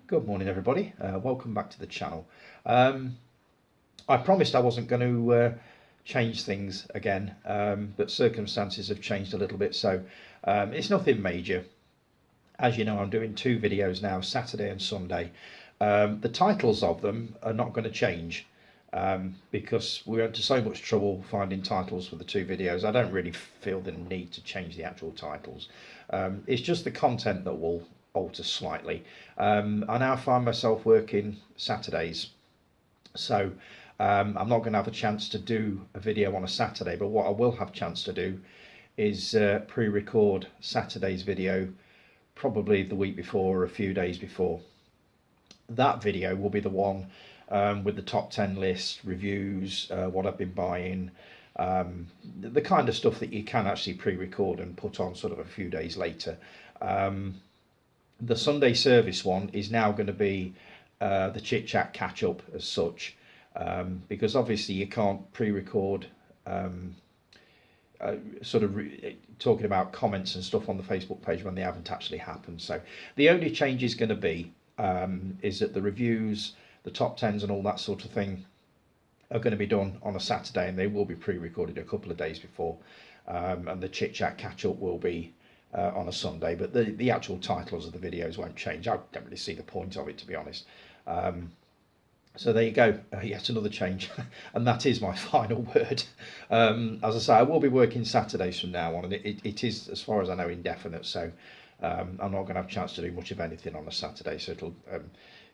Good morning, everybody. Welcome back to the channel. I promised I wasn't going to change things again, but circumstances have changed a little bit, so it's nothing major. As you know, I'm doing two videos now, Saturday and Sunday. The titles of them are not going to change because we went to so much trouble finding titles for the two videos. I don't really feel the need to change the actual titles. It's just the content that will alter slightly. I now find myself working Saturdays, so I'm not going to have a chance to do a video on a Saturday, but what I will have a chance to do is pre-record Saturday's video probably the week before or a few days before. That video will be the one with the top 10 list, reviews, what I've been buying, the kind of stuff that you can actually pre-record and put on sort of a few days later. The Sunday service one is now going to be the ChitChat catch-up as such, because obviously you can't pre-record talking about comments and stuff on the Facebook page when they haven't actually happened. So the only change is going to be is that the reviews, the top 10s and all that sort of thing are going to be done on a Saturday, and they will be pre-recorded a couple of days before, and the chit-chat catch-up will be on a Sunday, but the actual titles of the videos won't change. I don't really see the point of it, to be honest. So there you go, yet another change, and that is my final word. As I say, I will be working Saturdays from now on, and it is, as far as I know, indefinite, so I'm not going to have a chance to do much of anything on a Saturday, so it'll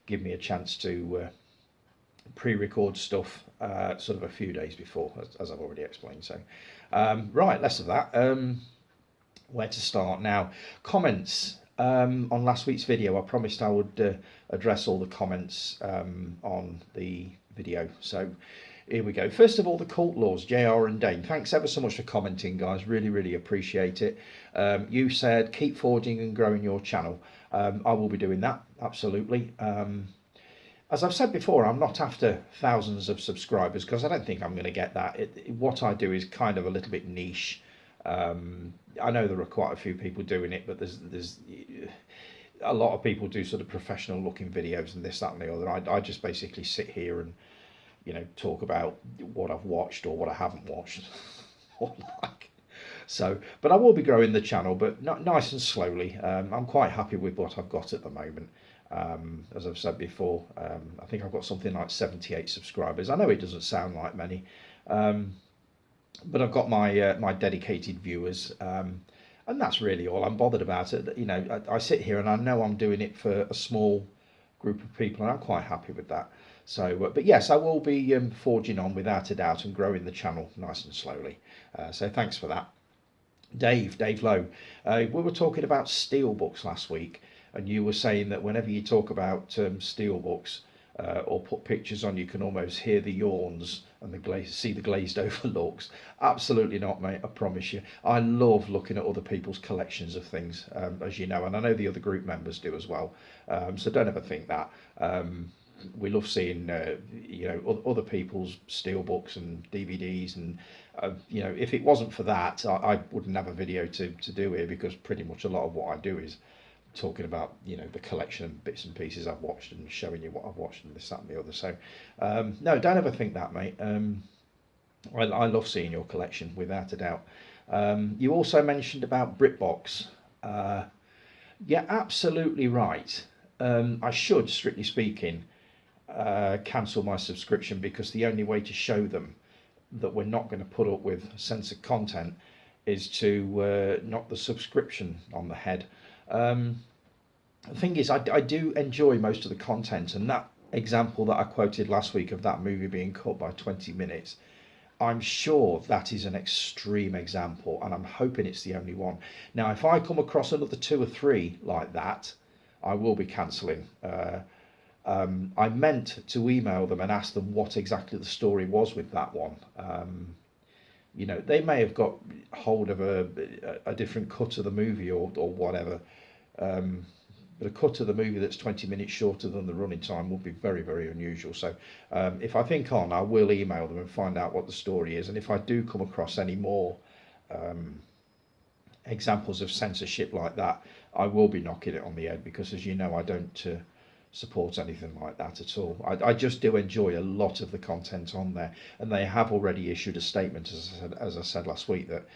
give me a chance to pre-record stuff sort of a few days before, as I've already explained. So right, less of that. Where to start now? Comments on last week's video. I promised I would address all the comments on the video, so here we go. First of all, the cult laws, JR and Dane. Thanks ever so much for commenting, guys. Really appreciate it. You said keep forging and growing your channel. I will be doing that, absolutely. As I've said before, I'm not after thousands of subscribers because I don't think I'm going to get that. What I do is kind of a little bit niche. I know there are quite a few people doing it, but there's a lot of people do sort of professional looking videos and this, that and the other. I just basically sit here and, you know, talk about what I've watched or what I haven't watched or like. So, but I will be growing the channel, but not nice and slowly. I'm quite happy with what I've got at the moment. As I've said before, I think I've got something like 78 subscribers. I know it doesn't sound like many, but I've got my my dedicated viewers, and that's really all I'm bothered about. It, you know, I sit here and I know I'm doing it for a small group of people, and I'm quite happy with that. So, but yes, I will be forging on without a doubt and growing the channel nice and slowly. So thanks for that. Dave Lowe, we were talking about steel books last week, and you were saying that whenever you talk about steel books or put pictures on, you can almost hear the yawns and see the glazed over looks. Absolutely not, mate, I promise you. I love looking at other people's collections of things, as you know, and I know the other group members do as well. So don't ever think that. We love seeing you know, other people's steel books and DVDs, and you know, if it wasn't for that, I wouldn't have a video to do here, because pretty much a lot of what I do is talking about, you know, the collection of bits and pieces I've watched and showing you what I've watched and this, that and the other. So no, don't ever think that, mate. I love seeing your collection, without a doubt. You also mentioned about BritBox. Yeah, absolutely right. I should, strictly speaking, cancel my subscription, because the only way to show them that we're not going to put up with censored content is to knock the subscription on the head. The thing is, I do enjoy most of the content, and that example that I quoted last week of that movie being cut by 20 minutes, I'm sure that is an extreme example, and I'm hoping it's the only one. Now, if I come across another 2 or 3 like that, I will be cancelling. I meant to email them and ask them what exactly the story was with that one. You know, they may have got hold of a different cut of the movie or whatever, but a cut of the movie that's 20 minutes shorter than the running time would be very unusual. So if I think on, I will email them and find out what the story is, and if I do come across any more examples of censorship like that, I will be knocking it on the head, because, as you know, I don't support anything like that at all. I just do enjoy a lot of the content on there, and they have already issued a statement, as I said last week, that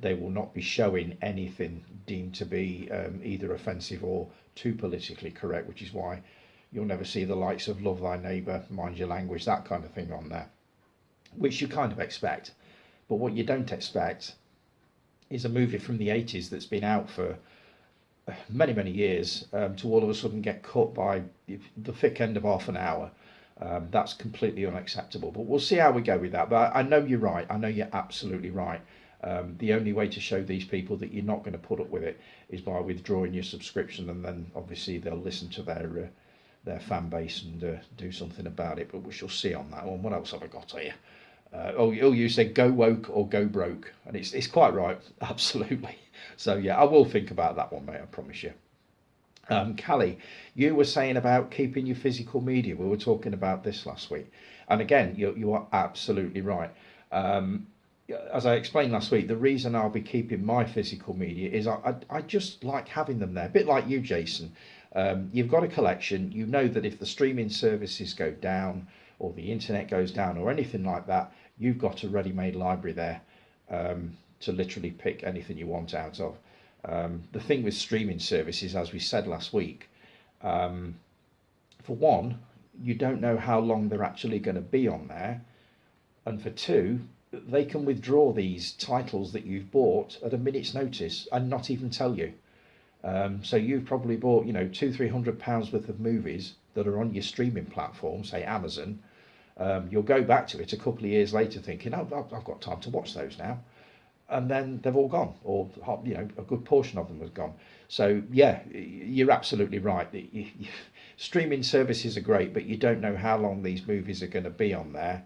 they will not be showing anything deemed to be either offensive or too politically correct, which is why you'll never see the likes of Love Thy Neighbour, Mind Your Language, that kind of thing on there, which you kind of expect. But what you don't expect is a movie from the 80s that's been out for many, many years to all of a sudden get cut by the thick end of half an hour. That's completely unacceptable. But we'll see how we go with that. But I know you're right. I know you're absolutely right. The only way to show these people that you're not going to put up with it is by withdrawing your subscription, and then obviously they'll listen to their fan base and do something about it. But we shall see on that one. What else have I got here? You said go woke or go broke, and it's quite right, absolutely. So yeah, I will think about that one, mate, I promise you. Callie, you were saying about keeping your physical media. We were talking about this last week, and again, you are absolutely right. As I explained last week, the reason I'll be keeping my physical media is I just like having them there, a bit like you, Jason. You've got a collection. You know that if the streaming services go down or the internet goes down or anything like that, you've got a ready-made library there to literally pick anything you want out of. The thing with streaming services, as we said last week, for one, you don't know how long they're actually going to be on there, and for two, they can withdraw these titles that you've bought at a minute's notice and not even tell you. So you've probably bought, £200-300 worth of movies that are on your streaming platform, say Amazon. You'll go back to it a couple of years later thinking, I've got time to watch those now. And then they've all gone, or a good portion of them has gone. So yeah, you're absolutely right. Streaming services are great, but you don't know how long these movies are going to be on there,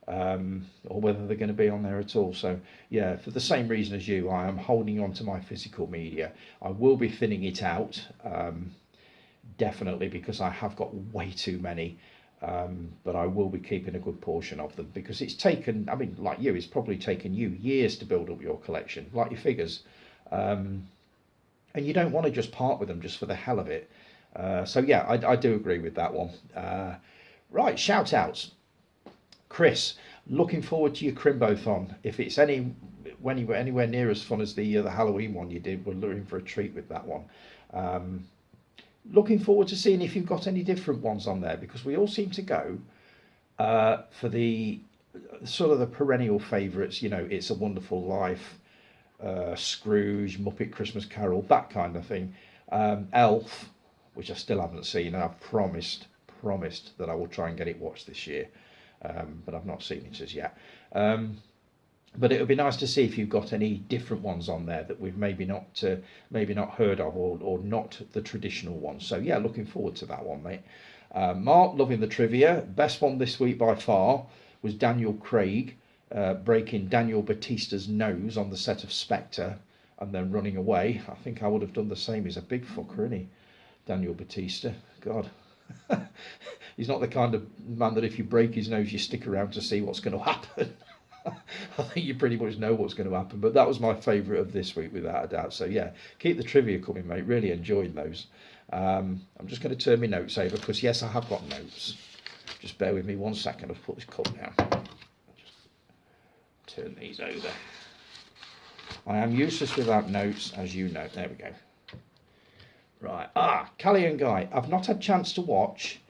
or whether they're going to be on there at all. So yeah, for the same reason as you, I am holding on to my physical media. I will be thinning it out, definitely, because I have got way too many. But I will be keeping a good portion of them, because it's taken, like you, it's probably taken you years to build up your collection, like your figures. And you don't want to just part with them just for the hell of it. So yeah, I do agree with that one. Right, shout outs. Chris, looking forward to your Crimbo-thon. If it's anywhere near as fun as the Halloween one you did, we're looking for a treat with that one. Looking forward to seeing if you've got any different ones on there, because we all seem to go for the sort of the perennial favourites, It's a Wonderful Life, Scrooge, Muppet Christmas Carol, that kind of thing. Elf, which I still haven't seen, and I've promised that I will try and get it watched this year, but I've not seen it as yet. But it would be nice to see if you've got any different ones on there that we've maybe not heard of, or not the traditional ones. So yeah, looking forward to that one, mate. Mark, loving the trivia. Best one this week by far was Daniel Craig breaking Daniel Bautista's nose on the set of Spectre and then running away. I think I would have done the same. He's a big fucker, isn't he, Daniel Bautista? God. He's not the kind of man that if you break his nose you stick around to see what's going to happen. I think you pretty much know what's going to happen, but that was my favourite of this week without a doubt. So yeah, keep the trivia coming, mate. Really enjoying those. I'm just going to turn my notes over, because yes, I have got notes. Just bear with me 1 second. I've put this cup down. Just turn these over. I am useless without notes, as you know. There we go. Right. Callie and Guy, I've not had a chance to watch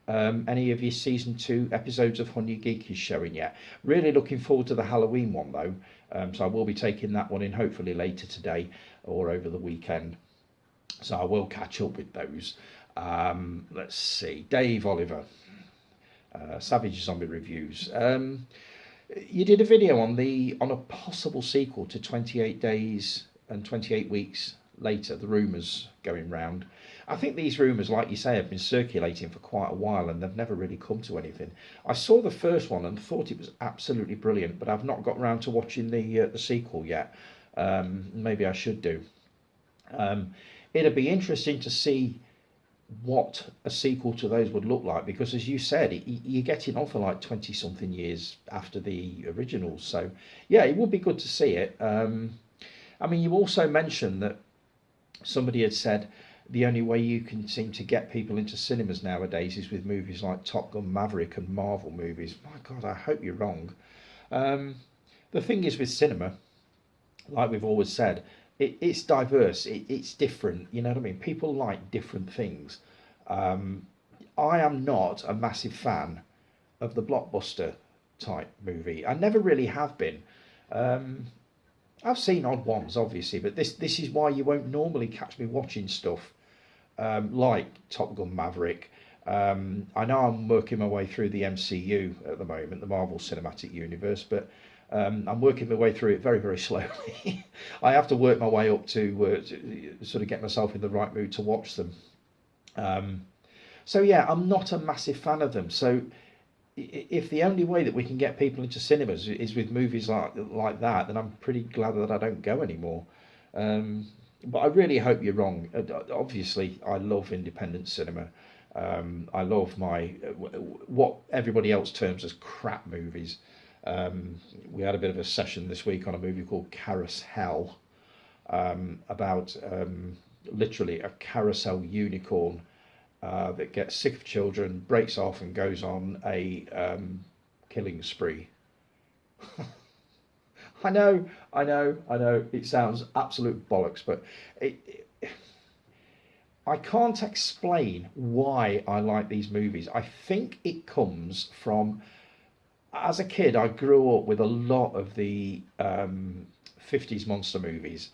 any of your season 2 episodes of Honey Geek is showing yet. Really looking forward to the Halloween one though, so I will be taking that one in hopefully later today or over the weekend, so I will catch up with those. Let's see, Dave Oliver, Savage Zombie Reviews. You did a video on a possible sequel to 28 Days and 28 Weeks Later, the rumours going round. I think these rumours, like you say, have been circulating for quite a while and they've never really come to anything. I saw the first one and thought it was absolutely brilliant, but I've not got round to watching the sequel yet. Maybe I should do. It'd be interesting to see what a sequel to those would look like, because as you said, you're getting on for like 20 something years after the originals. So yeah, it would be good to see it. You also mentioned that somebody had said the only way you can seem to get people into cinemas nowadays is with movies like Top Gun Maverick and Marvel movies. My God, I hope you're wrong. Um, the thing is with cinema, like we've always said, it's diverse, it's different. You know what I mean? People like different things. Um, I am not a massive fan of the blockbuster type movie. I never really have been. Um, I've seen odd ones, obviously, but this is why you won't normally catch me watching stuff like Top Gun Maverick. I know I'm working my way through the MCU at the moment, the Marvel Cinematic Universe, but I'm working my way through it very, very slowly. I have to work my way up to sort of get myself in the right mood to watch them. Um, so yeah, I'm not a massive fan of them. So if the only way that we can get people into cinemas is with movies like that, then I'm pretty glad that I don't go anymore. Um, but I really hope you're wrong. Obviously, I love independent cinema. I love my what everybody else terms as crap movies. We had a bit of a session this week on a movie called Carousel, about literally a carousel unicorn that gets sick of children, breaks off, and goes on a killing spree. I know. It sounds absolute bollocks, but I can't explain why I like these movies. I think it comes from, as a kid, I grew up with a lot of the 50s monster movies.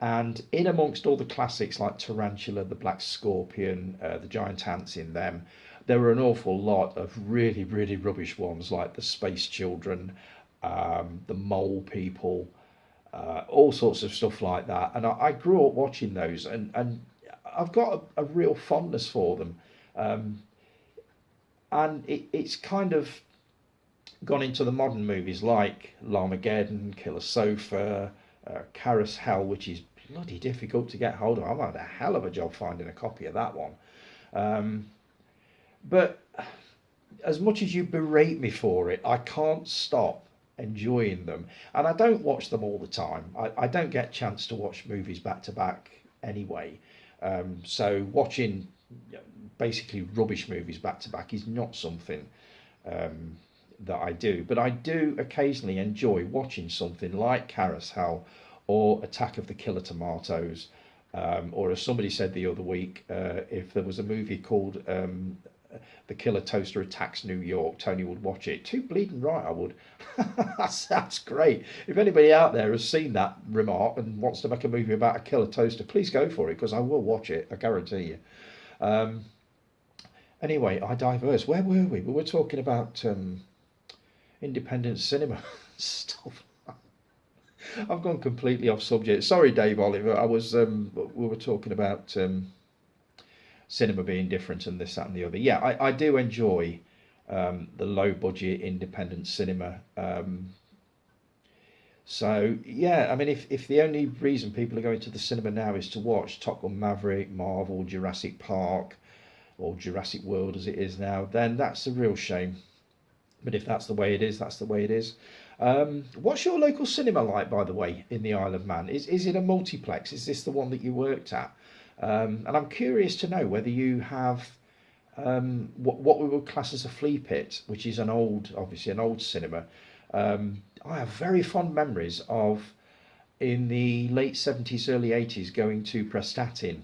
And in amongst all the classics like Tarantula, the Black Scorpion, the Giant Ants in them, there were an awful lot of really, really rubbish ones like the Space Children, the Mole People, all sorts of stuff like that. And I grew up watching those, and I've got a real fondness for them. Um, and it's kind of gone into the modern movies like Larmageddon, Killer Sofa, Carousel, which is bloody difficult to get hold of. I've had a hell of a job finding a copy of that one. Um, but as much as you berate me for it, I can't stop enjoying them. And I don't watch them all the time. I don't get a chance to watch movies back to back anyway. So watching basically rubbish movies back to back is not something um, that I do. But I do occasionally enjoy watching something like Carousel or Attack of the Killer Tomatoes. Or as somebody said the other week, if there was a movie called The Killer Toaster Attacks New York, Tony would watch it. Too bleeding right, I would. That's great. If anybody out there has seen that remark and wants to make a movie about a killer toaster, please go for it, because I will watch it, I guarantee you. Um, anyway, I diverse. Where were we? We were talking about independent cinema stuff. I've gone completely off subject. Sorry, Dave Oliver. We were talking about cinema being different and this, that, and the other. Yeah, I do enjoy the low budget independent cinema. So yeah, I mean, if the only reason people are going to the cinema now is to watch Top Gun Maverick, Marvel, Jurassic Park, or Jurassic World as it is now, then that's a real shame. But if that's the way it is, that's the way it is. What's your local cinema like, by the way, in the Isle of Man? Is it a multiplex? Is this the one that you worked at? And I'm curious to know whether you have what we would class as a flea pit, which is obviously an old cinema. I have very fond memories of, in the late 70s, early 80s, going to Prestatyn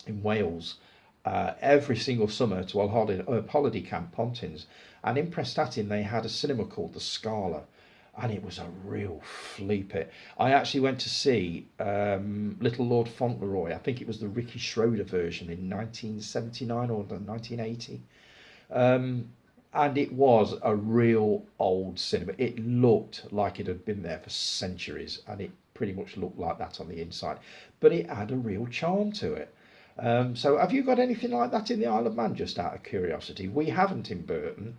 in Wales every single summer to our holiday camp, Pontins. And in Prestatyn, they had a cinema called the Scala, and it was a real flea pit. I actually went to see Little Lord Fauntleroy. I think it was the Ricky Schroeder version in 1979 or 1980. And it was a real old cinema. It looked like it had been there for centuries, and it pretty much looked like that on the inside. But it had a real charm to it. So have you got anything like that in the Isle of Man, just out of curiosity? We haven't in Burton.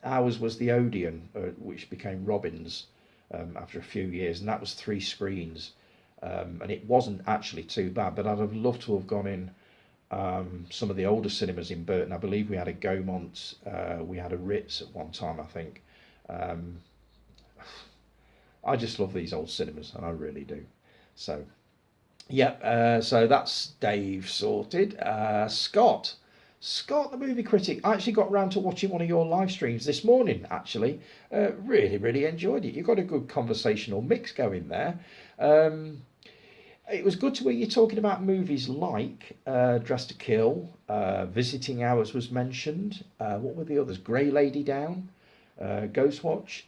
Ours was the Odeon, which became Robbins after a few years, and that was 3 screens. And it wasn't actually too bad, but I'd have loved to have gone in some of the older cinemas in Burton. I believe we had a Gaumont, we had a Ritz at one time, I think. Um, I just love these old cinemas, and I really do. So, Yep, so that's Dave sorted. Scott, the movie critic, I actually got round to watching one of your live streams this morning, actually. Really, really enjoyed it. You've got a good conversational mix going there. Um, it was good to hear you talking about movies like Dress to Kill, Visiting Hours was mentioned. What were the others? Grey Lady Down, Ghostwatch.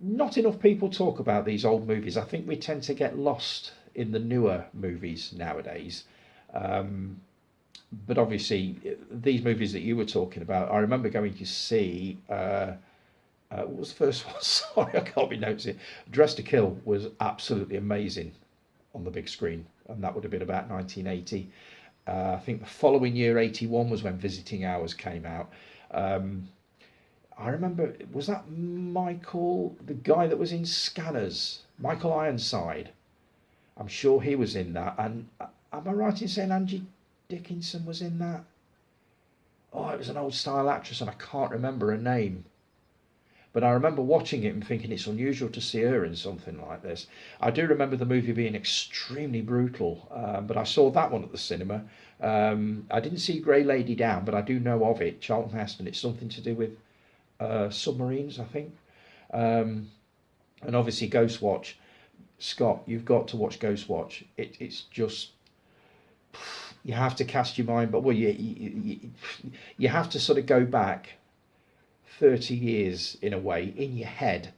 Not enough people talk about these old movies. I think we tend to get lost in the newer movies nowadays. Um, but obviously, these movies that you were talking about, I remember going to see. What was the first one? Sorry, I can't be noticing. Dress to Kill was absolutely amazing on the big screen, and that would have been about 1980. I think the following year, 81, was when Visiting Hours came out. Um, I remember, was that Michael, the guy that was in Scanners, Michael Ironside? I'm sure he was in that. And am I right in saying Angie Dickinson was in that? Oh, it was an old style actress, and I can't remember her name. But I remember watching it and thinking it's unusual to see her in something like this. I do remember the movie being extremely brutal, but I saw that one at the cinema. I didn't see Grey Lady Down, but I do know of it. Charlton Heston. It's something to do with submarines, I think. Um, and obviously Ghostwatch. Scott, you've got to watch Ghostwatch. It's just, you have to cast your mind, but well, you have to sort of go back 30 years in a way in your head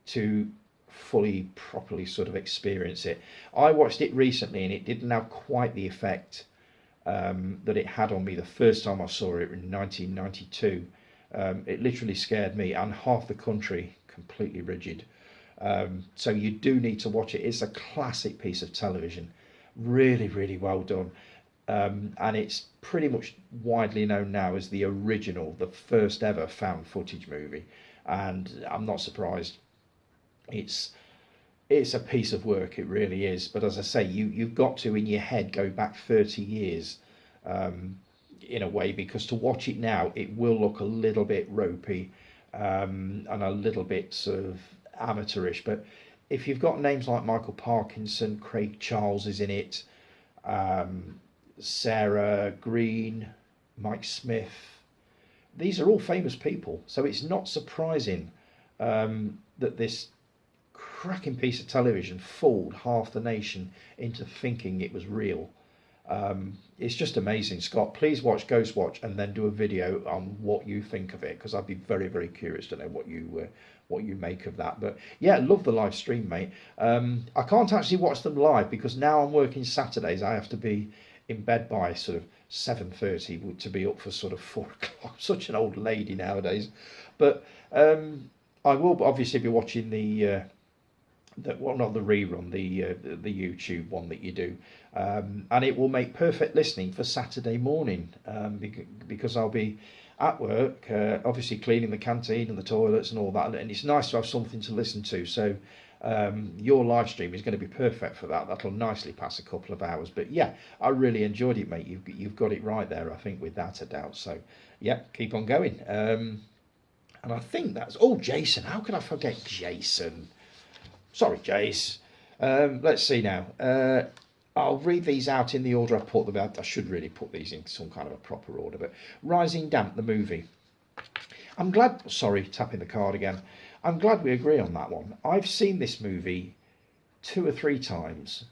to fully properly sort of experience it. I watched it recently and it didn't have quite the effect that it had on me the first time I saw it in 1992. It literally scared me and half the country completely rigid. So you do need to watch it. It's a classic piece of television, really, really well done. And it's pretty much widely known now as the original, the first ever found footage movie. And I'm not surprised. It's it's a piece of work, it really is. But as I say, you've got to in your head go back 30 years um, in a way, because to watch it now, it will look a little bit ropey and a little bit sort of amateurish. But if you've got names like Michael Parkinson, Craig Charles is in it, um, Sarah Green, Mike Smith, these are all famous people. So it's not surprising that this cracking piece of television fooled half the nation into thinking it was real. It's just amazing, Scott. Please watch Ghostwatch and then do a video on what you think of it, because I'd be very, very curious to know what you make of that. But yeah, love the live stream, mate. I can't actually watch them live because now I'm working Saturdays. I have to be in bed by sort of 7:30 to be up for sort of 4 o'clock. I'm such an old lady nowadays. But I will obviously be watching well, not the rerun, the YouTube one that you do, and it will make perfect listening for Saturday morning, because I'll be at work, obviously cleaning the canteen and the toilets and all that, and it's nice to have something to listen to. So your live stream is going to be perfect for that. That'll nicely pass a couple of hours. But yeah, I really enjoyed it, mate. You've got it right there, I think, without a doubt. So yeah, keep on going. And I think that's, oh, Jason, how could I forget Jason? Sorry, Jace. Let's see now. I'll read these out in the order I put them out. I should really put these in some kind of a proper order. But Rising Damp, the movie. I'm glad. Sorry, tapping the card again. I'm glad we agree on that one. I've seen this movie 2 or 3 times,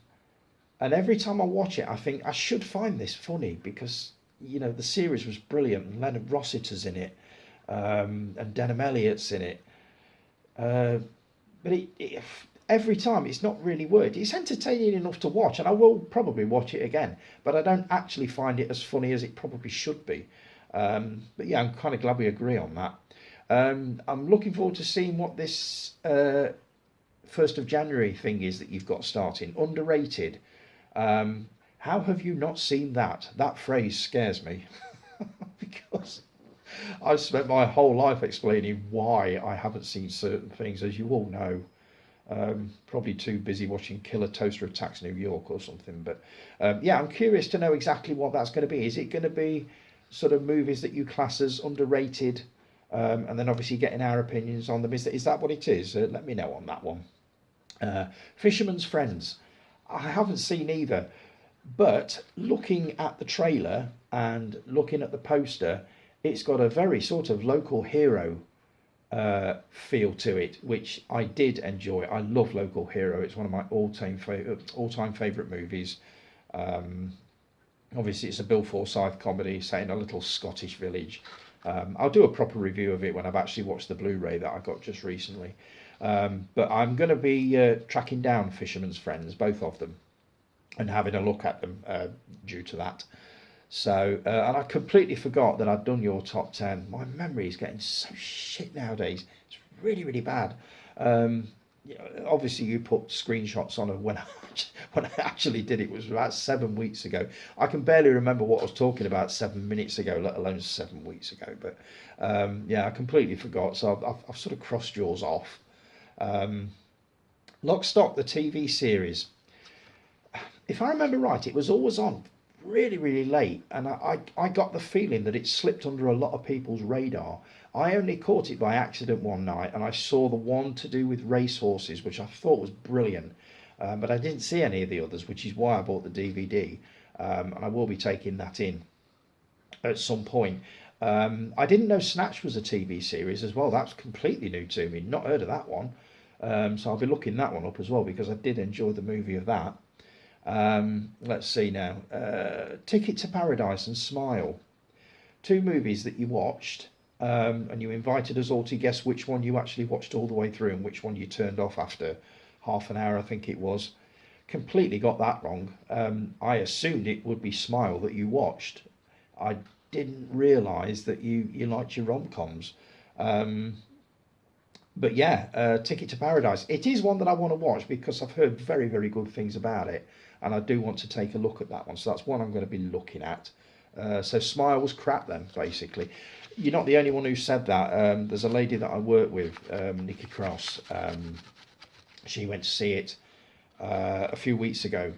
and every time I watch it, I think I should find this funny because the series was brilliant. And Leonard Rossiter's in it, and Denham Elliott's in it. But every time it's not really worked. It's entertaining enough to watch, and I will probably watch it again. But I don't actually find it as funny as it probably should be. But yeah, I'm kind of glad we agree on that. I'm looking forward to seeing what this 1st of January thing is that you've got starting. Underrated. How have you not seen that? That phrase scares me because I've spent my whole life explaining why I haven't seen certain things, as you all know. Probably too busy watching Killer Toaster Attacks New York or something. But yeah, I'm curious to know exactly what that's going to be. Is it going to be sort of movies that you class as underrated, and then obviously getting our opinions on them? Is that what it is? Let me know on that one. Fisherman's Friends. I haven't seen either, but looking at the trailer and looking at the poster, it's got a very sort of local hero feel to it, which I did enjoy. I love Local Hero. It's one of my all-time favourite movies. Um, Obviously, it's a Bill Forsyth comedy set in a little Scottish village. I'll do a proper review of it when I've actually watched the Blu-ray that I got just recently. But I'm going to be tracking down Fisherman's Friends, both of them, and having a look at them due to that. So, and I completely forgot that I'd done your top 10. My memory is getting so shit nowadays. It's really, really bad. Um, Obviously, you put screenshots on of when when I actually did it. It was about 7 weeks ago. I can barely remember what I was talking about 7 minutes ago, let alone 7 weeks ago. But yeah, I completely forgot. So I've sort of crossed yours off. Um, Lock, Stock, the TV series. If I remember right, it was always on really, really late, and I got the feeling that it slipped under a lot of people's radar. I only caught it by accident one night, and I saw the one to do with racehorses, which I thought was brilliant, but I didn't see any of the others, which is why I bought the DVD, and I will be taking that in at some point. I didn't know Snatch was a TV series as well. That's completely new to me. Not heard of that one. So I'll be looking that one up as well because I did enjoy the movie of that. Let's see now. Ticket to Paradise and Smile. Two movies that you watched, and you invited us all to guess which one you actually watched all the way through and which one you turned off after half an hour, I think it was. Completely got that wrong. I assumed it would be Smile that you watched. I didn't realise that you liked your rom-coms. Um, but yeah, Ticket to Paradise. It is one that I want to watch because I've heard very, very good things about it, and I do want to take a look at that one. So that's one I'm going to be looking at. So Smile was crap then, basically. You're not the only one who said that. There's a lady that I work with, Nikki Cross. She went to see it a few weeks ago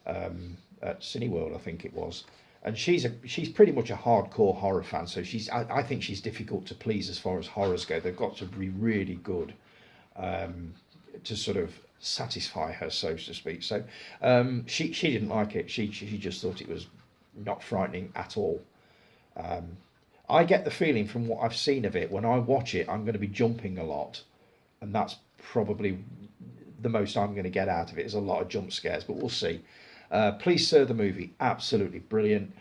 at Cineworld, I think it was. And she's pretty much a hardcore horror fan, so I think she's difficult to please as far as horrors go. They've got to be really good to sort of satisfy her, so to speak. So she didn't like it. She just thought it was not frightening at all. Um, I get the feeling from what I've seen of it, when I watch it, I'm going to be jumping a lot, and that's probably the most I'm going to get out of it. Is a lot of jump scares, but we'll see. Please Sir, the movie, absolutely brilliant.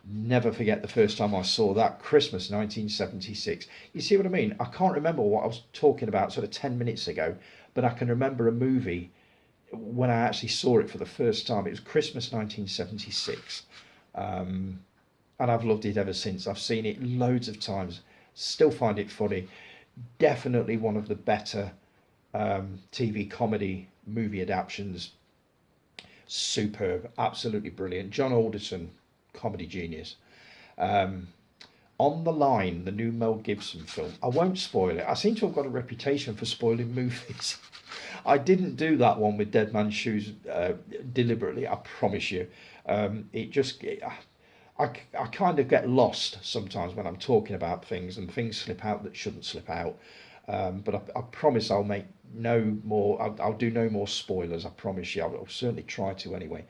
Never forget the first time I saw that, Christmas 1976. You see what I mean? I can't remember what I was talking about sort of 10 minutes ago, but I can remember a movie when I actually saw it for the first time. It was Christmas 1976. And I've loved it ever since. I've seen it loads of times. Still find it funny. Definitely one of the better TV comedy movie adaptations. Superb, absolutely brilliant. John Alderson, comedy genius. Um, on the Line, the new Mel Gibson film. I won't spoil it. I seem to have got a reputation for spoiling movies. I didn't do that one with Dead Man's Shoes deliberately, I promise you. It just, I kind of get lost sometimes when I'm talking about things, and things slip out that shouldn't slip out. But I promise I'll make no more. I'll do no more spoilers. I promise you. I'll certainly try to anyway.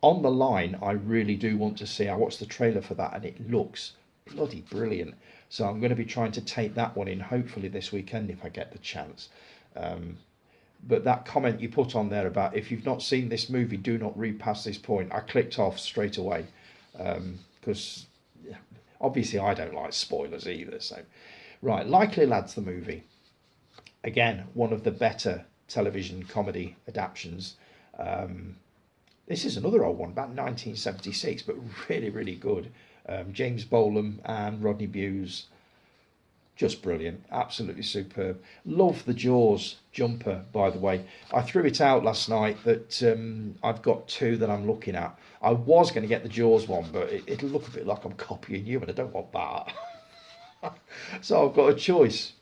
On the Line, I really do want to see. I watched the trailer for that, and it looks bloody brilliant. So I'm going to be trying to take that one in, hopefully this weekend if I get the chance. Um, but that comment you put on there about if you've not seen this movie, do not read past this point, I clicked off straight away because obviously I don't like spoilers either. So, right, Likely Lads, the movie. Again, one of the better television comedy adaptations. This is another old one, about 1976, but really, really good. James Bolam and Rodney Bewes, just brilliant, absolutely superb. Love the Jaws jumper, by the way. I threw it out last night that I've got two that I'm looking at. I was going to get the Jaws one, but it'll look a bit like I'm copying you, and I don't want that. So I've got a choice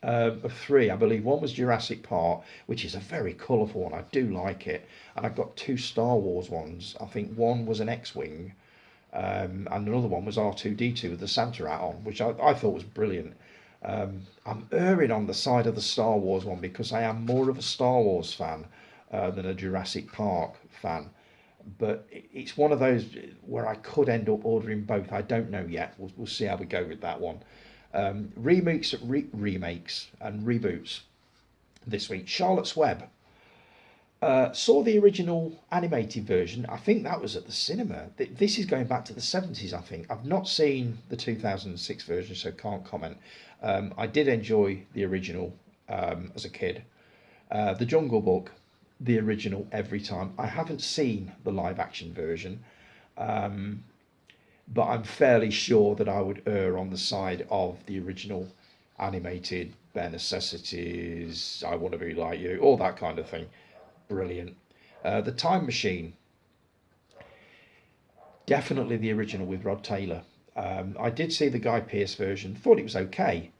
of three. I believe one was Jurassic Park, which is a very colourful one. I do like it. And I've got two Star Wars ones. I think one was an X-Wing, and another one was R2-D2 with the Santa hat on, which I thought was brilliant. I'm erring on the side of the Star Wars one because I am more of a Star Wars fan. than a Jurassic Park fan. But it's one of those where I could end up ordering both. I don't know yet. We'll see how we go with that one. Remakes and reboots this week. Charlotte's Web. Saw the original animated version. I think that was at the cinema. This is going back to the 70s, I think. I've not seen the 2006 version, so can't comment. I did enjoy the original as a kid. The Jungle Book, the original every time. I haven't seen the live action version, but I'm fairly sure that I would err on the side of the original animated. Bare Necessities, I Want to Be Like You, all that kind of thing. Brilliant. The Time Machine, definitely the original with Rod Taylor. I did see the Guy Pearce version, thought it was okay,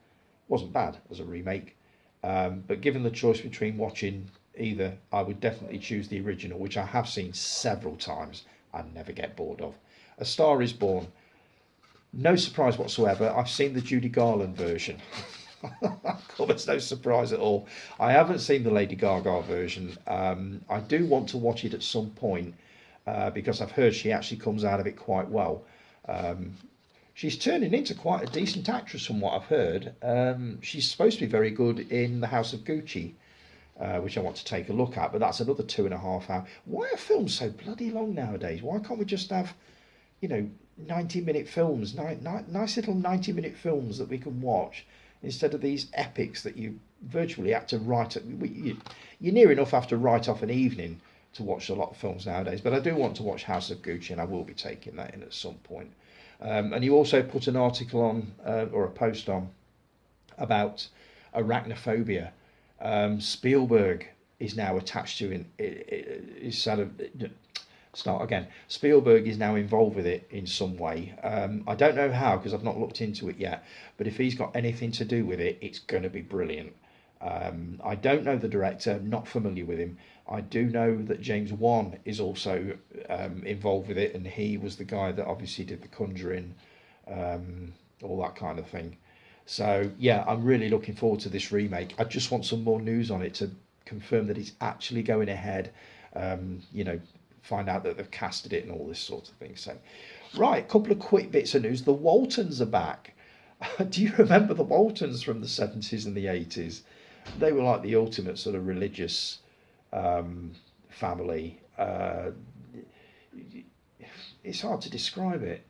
wasn't bad as a remake, but given the choice between watching either, I would definitely choose the original, which I have seen several times and never get bored of. A Star Is Born, no surprise whatsoever. I've seen the Judy Garland version. There's no surprise at all. I haven't seen the Lady Gaga version. I do want to watch it at some point because I've heard she actually comes out of it quite well. She's turning into quite a decent actress from what I've heard. She's supposed to be very good in The House of Gucci, which I want to take a look at, but that's another 2.5 hours. Why are films so bloody long nowadays? Why can't we just have, 90-minute films, nice little 90-minute films that we can watch, instead of these epics that you virtually have to write. You're near enough have to write off an evening to watch a lot of films nowadays. But I do want to watch House of Gucci, and I will be taking that in at some point. And you also put an article on, or a post on, about arachnophobia. Spielberg is now attached to is sort of. Start again. Spielberg is now involved with it in some way. I don't know how, because I've not looked into it yet, but if he's got anything to do with it, it's going to be brilliant. I don't know the director, not familiar with him. I do know that James Wan is also involved with it, and he was the guy that obviously did The Conjuring, all that kind of thing. So yeah, I'm really looking forward to this remake. I just want some more news on it to confirm that it's actually going ahead. Find out that they've casted it and all this sort of thing. So, right, a couple of quick bits of news. The Waltons are back. Do you remember the Waltons from the 70s and the 80s? They were like the ultimate sort of religious family. It's hard to describe it.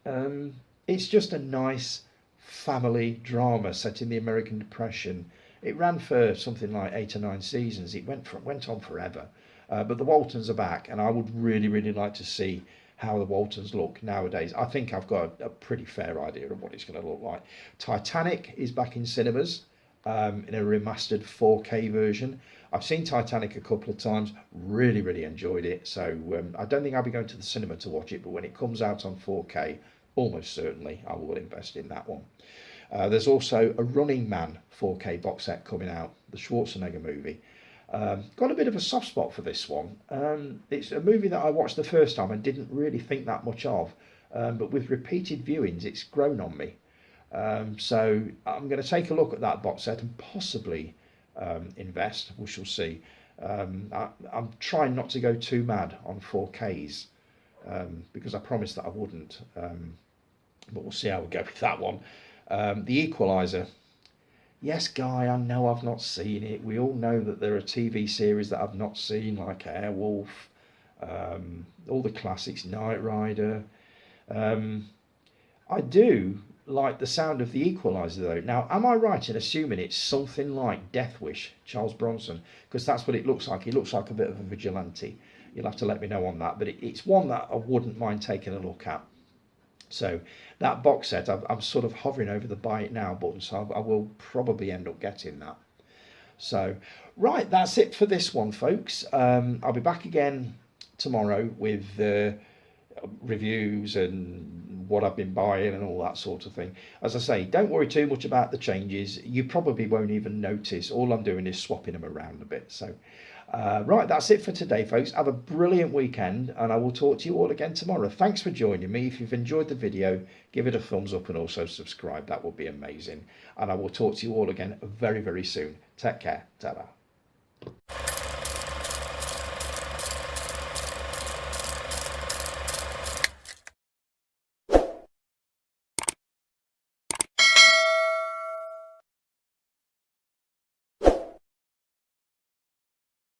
It's just a nice family drama set in the American Depression. It ran for something like 8 or 9 seasons. It went on forever. But the Waltons are back, and I would really, really like to see how the Waltons look nowadays. I think I've got a pretty fair idea of what it's going to look like. Titanic is back in cinemas in a remastered 4K version. I've seen Titanic a couple of times, really, really enjoyed it. So I don't think I'll be going to the cinema to watch it, but when it comes out on 4K, almost certainly I will invest in that one. There's also a Running Man 4K box set coming out, the Schwarzenegger movie. Got a bit of a soft spot for this one. It's a movie that I watched the first time and didn't really think that much of, but with repeated viewings it's grown on me. So I'm going to take a look at that box set and possibly invest. We shall see. I'm trying not to go too mad on 4Ks because I promised that I wouldn't, but we'll see how we go with that one. The Equalizer. Yes, Guy, I know I've not seen it. We all know that there are TV series that I've not seen, like Airwolf, all the classics, Knight Rider. I do like the sound of The Equalizer, though. Now, am I right in assuming it's something like Death Wish, Charles Bronson? Because that's what it looks like. It looks like a bit of a vigilante. You'll have to let me know on that. But it's one that I wouldn't mind taking a look at. So that box set, I'm sort of hovering over the buy it now button, so I will probably end up getting that. So, right, that's it for this one, folks. I'll be back again tomorrow with reviews and what I've been buying and all that sort of thing. As I say, don't worry too much about the changes. You probably won't even notice. All I'm doing is swapping them around a bit. So, right, that's it for today, folks. Have a brilliant weekend, and I will talk to you all again tomorrow. Thanks for joining me. If you've enjoyed the video, give it a thumbs up and also subscribe. That would be amazing. And I will talk to you all again very, very soon. Take care. Ta-da.